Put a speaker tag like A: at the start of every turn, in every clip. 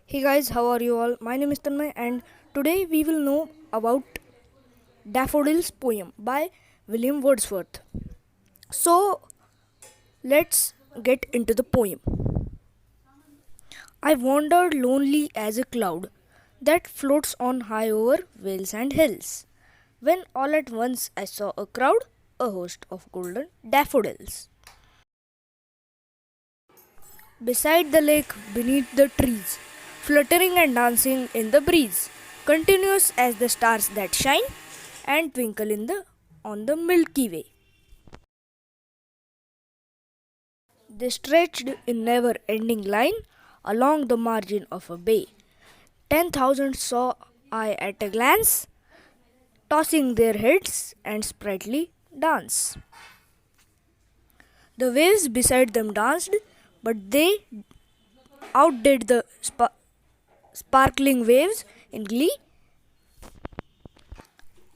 A: Hey guys, how are you all? My name is Tanmay and today we will know about Daffodils poem by William Wordsworth. So let's get into the poem. I wandered lonely as a cloud that floats on high over vales and hills, when all at once I saw a crowd, a host of golden daffodils. Beside the lake, beneath the trees, fluttering and dancing in the breeze, continuous as the stars that shine and twinkle on the Milky Way. They stretched in never ending line along the margin of a bay. 10,000 saw I at a glance, tossing their heads and sprightly dance. The waves beside them danced, but they outdid the sparkling waves in glee.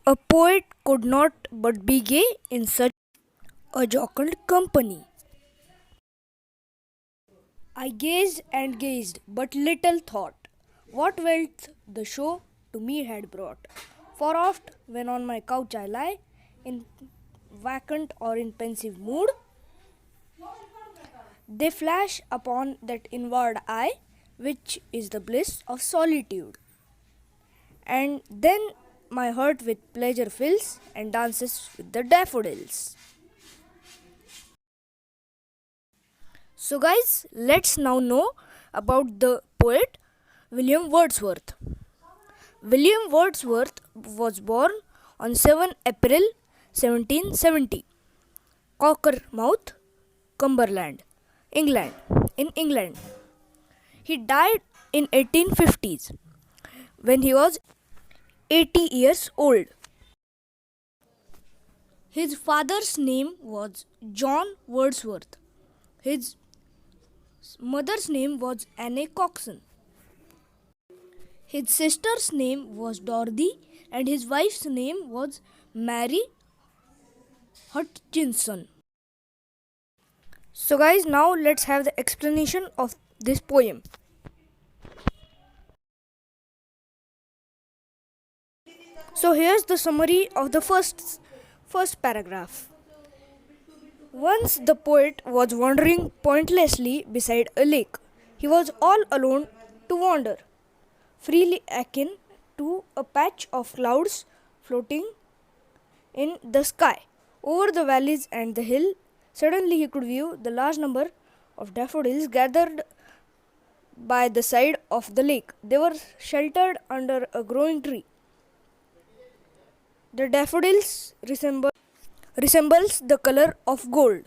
A: A poet could not but be gay in such a jocund company. I gazed and gazed, but little thought what wealth the show to me had brought. For oft, when on my couch I lie, in vacant or in pensive mood, they flash upon that inward eye, which is the bliss of solitude. And then my heart with pleasure fills and dances with the daffodils. So, guys, let's now know about the poet William Wordsworth. William Wordsworth was born on 7 April 1770, Cockermouth, Cumberland, England. In England, he died in 1850s when he was 80 years old. His father's name was John Wordsworth. His mother's name was Anne Coxon. His sister's name was Dorothy and his wife's name was Mary Hutchinson. So guys, now let's have the explanation of this poem. So here's the summary of the first paragraph. Once the poet was wandering pointlessly beside a lake. He was all alone to wander, freely akin to a patch of clouds floating in the sky. Over the valleys and the hill, suddenly he could view the large number of daffodils gathered by the side of the lake. They were sheltered under a growing tree. The daffodils resembles the color of gold,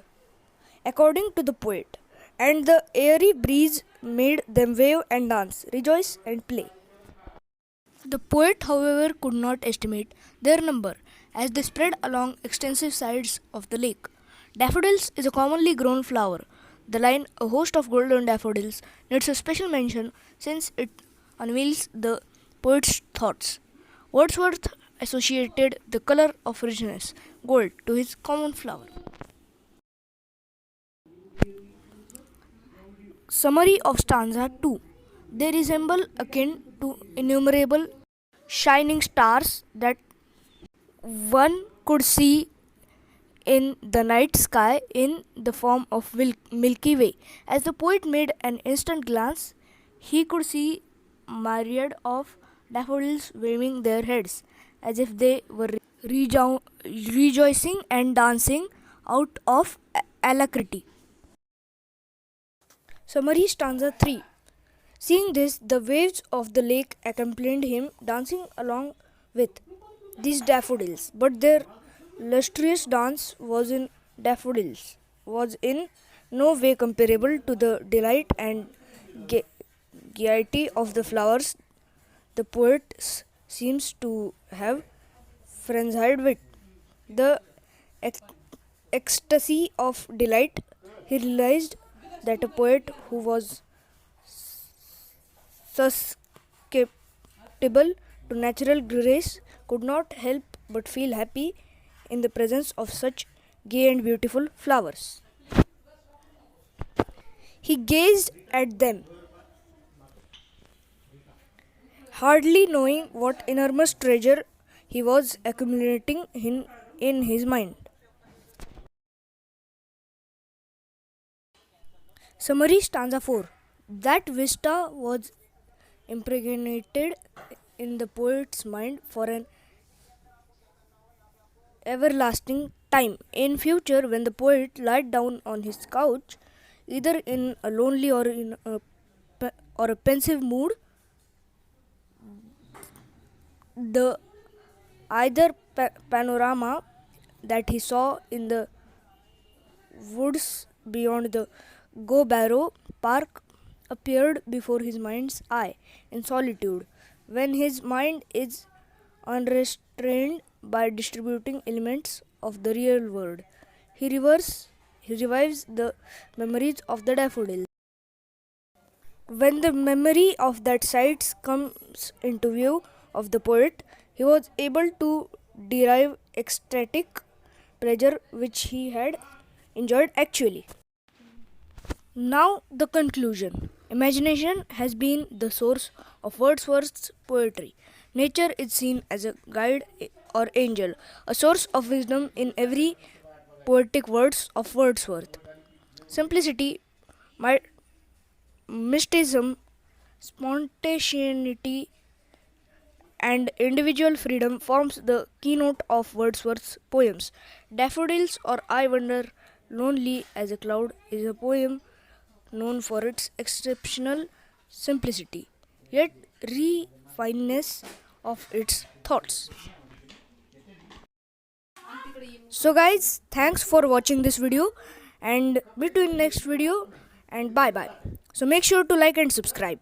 A: according to the poet, and the airy breeze made them wave and dance, rejoice and play. The poet, however, could not estimate their number as they spread along extensive sides of the lake. Daffodils is a commonly grown flower. The line, a host of golden daffodils, needs a special mention since it unveils the poet's thoughts. Wordsworth associated the color of richness, gold, to his common flower. Summary of stanza 2. They resemble akin to innumerable shining stars that one could see in the night sky in the form of Milky Way. As the poet made an instant glance, he could see myriad of daffodils waving their heads as if they were rejoicing and dancing out of alacrity. Summary stanza 3. Seeing this, the waves of the lake accompanied him dancing along with these daffodils, but their lustrous dance was in no way comparable to the delight and gaiety of the flowers the poet seems to have frenzied with. The ecstasy of delight, he realized that a poet who was susceptible to natural grace could not help but feel happy in the presence of such gay and beautiful flowers. He gazed at them hardly knowing what enormous treasure he was accumulating in his mind. Summary stanza 4. That vista was impregnated in the poet's mind for an everlasting time. In future, when the poet lied down on his couch, either in a lonely or a pensive mood, the either panorama that he saw in the woods beyond the Go Barrow Park appeared before his mind's eye in solitude. When his mind is unrestrained by distributing elements of the real world, he revives the memories of the daffodils. When the memory of that sight comes into view of the poet, he was able to derive ecstatic pleasure which he had enjoyed actually. Now, the conclusion. Imagination has been the source of Wordsworth's poetry. Nature is seen as a guide or angel, a source of wisdom in every poetic words of Wordsworth. Simplicity, mysticism, spontaneity, and individual freedom forms the keynote of Wordsworth's poems. Daffodils or I Wonder Lonely as a Cloud is a poem known for its exceptional simplicity, yet refineness of its thoughts. So guys, thanks for watching this video and meet you in next video and bye bye. So make sure to like and subscribe.